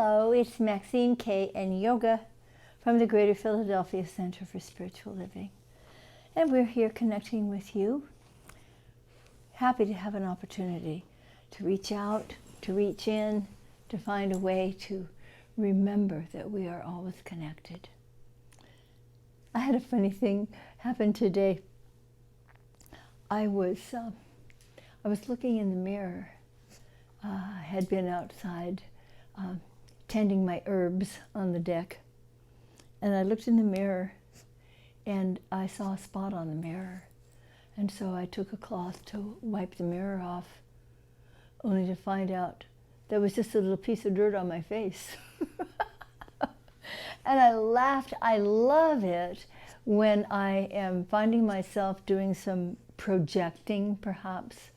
Hello, it's Maxine, Kaye, and Yoga from the Greater Philadelphia Center for Spiritual Living. And we're here connecting with you. Happy to have an opportunity to reach out, to reach in, to find a way to remember that we are always connected. I had a funny thing happen today. I was looking in the mirror. I had been outside tending my herbs on the deck, and I looked in the mirror and I saw a spot on the mirror, and so I took a cloth to wipe the mirror off, only to find out there was just a little piece of dirt on my face. And I laughed. I love it when I am finding myself doing some projecting perhaps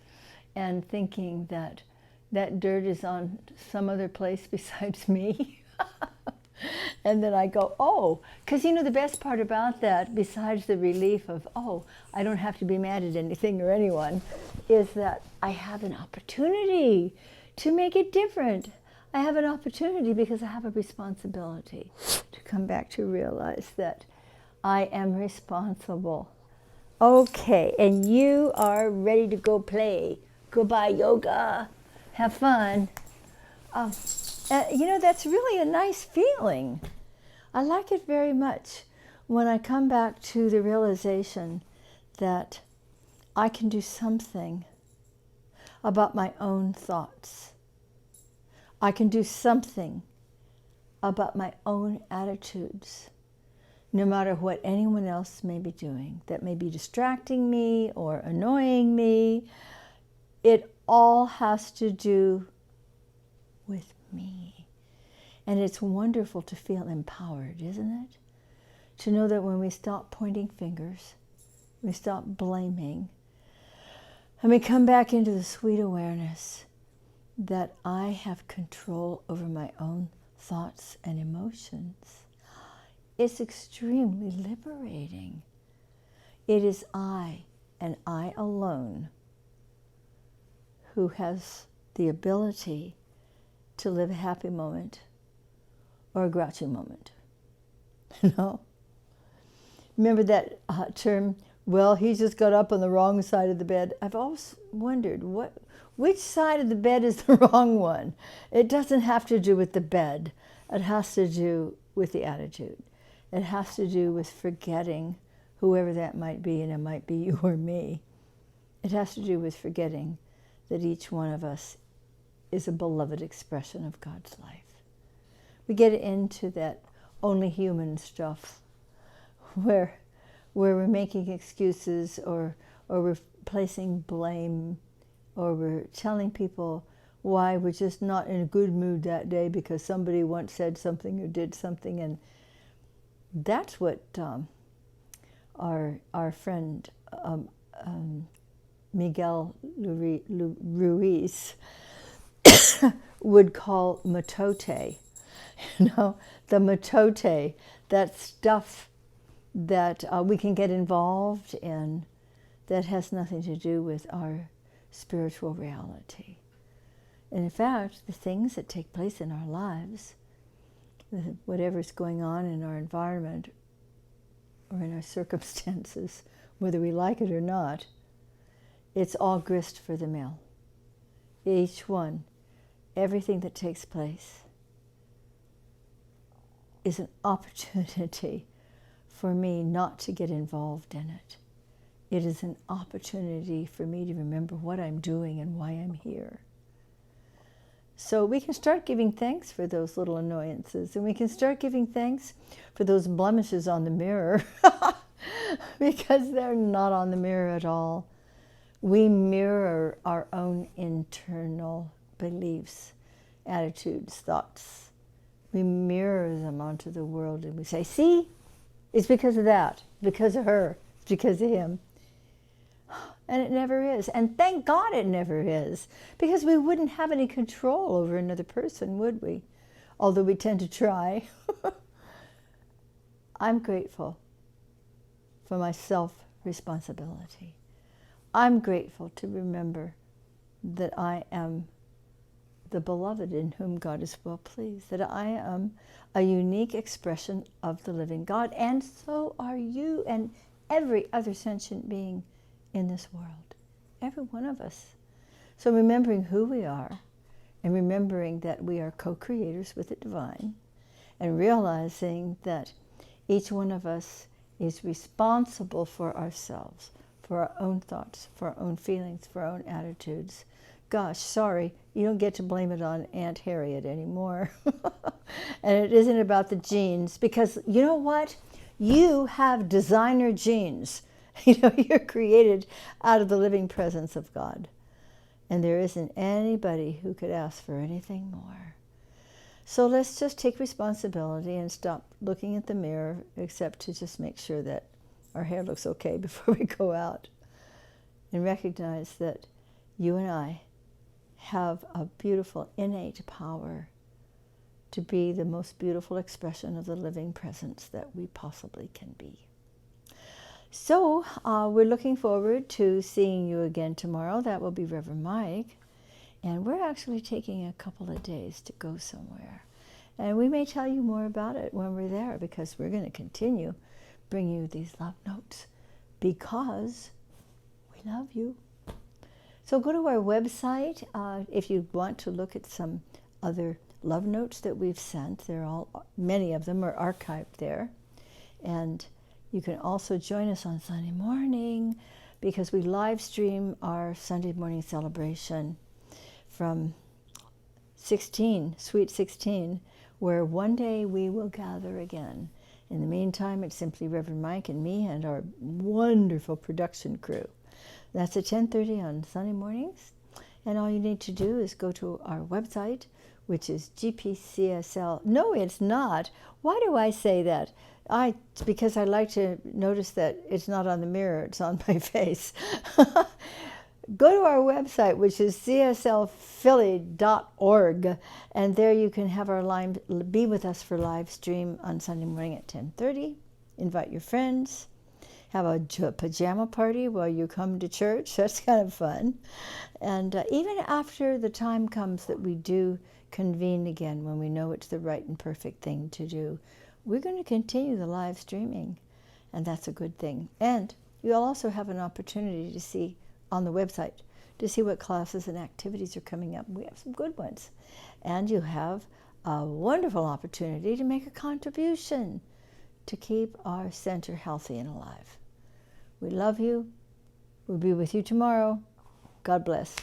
and thinking that that dirt is on some other place besides me. And then I go, oh, because you know the best part about that, besides the relief of, oh, I don't have to be mad at anything or anyone, is that I have an opportunity to make it different. I have an opportunity because I have a responsibility to come back to realize that I am responsible. Okay, and you are ready to go play. Goodbye, yoga. Have fun. You know, that's really a nice feeling. I like it very much when I come back to the realization that I can do something about my own thoughts. I can do something about my own attitudes, no matter what anyone else may be doing, that may be distracting me or annoying me. It all has to do with me. And it's wonderful to feel empowered, isn't it? To know that when we stop pointing fingers, we stop blaming, and we come back into the sweet awareness that I have control over my own thoughts and emotions. It's extremely liberating. It is I and I alone who has the ability to live a happy moment or a grouchy moment. You know? Remember that term, well, he just got up on the wrong side of the bed. I've always wondered, which side of the bed is the wrong one? It doesn't have to do with the bed. It has to do with the attitude. It has to do with forgetting whoever that might be, and it might be you or me. It has to do with forgetting that each one of us is a beloved expression of God's life. We get into that only human stuff where we're making excuses or we're placing blame, or we're telling people why we're just not in a good mood that day because somebody once said something or did something. And that's what our friend Miguel Ruiz would call matote. You know, the matote, that stuff that we can get involved in that has nothing to do with our spiritual reality. And in fact, the things that take place in our lives, whatever's going on in our environment or in our circumstances, whether we like it or not, it's all grist for the mill. Each one, everything that takes place is an opportunity for me not to get involved in it. It is an opportunity for me to remember what I'm doing and why I'm here. So we can start giving thanks for those little annoyances, and we can start giving thanks for those blemishes on the mirror because they're not on the mirror at all. We mirror our own internal beliefs, attitudes, thoughts. We mirror them onto the world, and we say, see, it's because of that, because of her, it's because of him. And it never is. And thank God it never is, because we wouldn't have any control over another person, would we? Although we tend to try. I'm grateful for my self-responsibility. I'm grateful to remember that I am the beloved in whom God is well pleased, that I am a unique expression of the living God, and so are you and every other sentient being in this world, every one of us. So remembering who we are, and remembering that we are co-creators with the divine, and realizing that each one of us is responsible for ourselves, for our own thoughts, for our own feelings, for our own attitudes. Gosh, sorry, you don't get to blame it on Aunt Harriet anymore. And it isn't about the genes, because you know what? You have designer genes. You're created out of the living presence of God. And there isn't anybody who could ask for anything more. So let's just take responsibility and stop looking at the mirror, except to just make sure that our hair looks okay before we go out. And recognize that you and I have a beautiful innate power to be the most beautiful expression of the living presence that we possibly can be. So we're looking forward to seeing you again tomorrow. That will be Reverend Mike. And we're actually taking a couple of days to go somewhere. And we may tell you more about it when we're there, because we're going to continue bringing you these love notes because we love you. So go to our website if you want to look at some other love notes that we've sent. Many of them are archived there. And you can also join us on Sunday morning, because we live stream our Sunday morning celebration from Sweet 16, where one day we will gather again. In the meantime, it's simply Reverend Mike and me and our wonderful production crew. That's at 10:30 on Sunday mornings. And all you need to do is go to our website, which is GPCSL. No, it's not. Why do I say that? Because I like to notice that it's not on the mirror, it's on my face. Go to our website, which is cslphilly.org, and there you can have be with us for live stream on Sunday morning at 10:30. Invite your friends. Have a pajama party while you come to church. That's kind of fun. And even after the time comes that we do convene again, when we know it's the right and perfect thing to do, we're going to continue the live streaming, and that's a good thing. And you'll also have an opportunity to see on the website, to see what classes and activities are coming up. We have some good ones. And you have a wonderful opportunity to make a contribution to keep our center healthy and alive. We love you. We'll be with you tomorrow. God bless.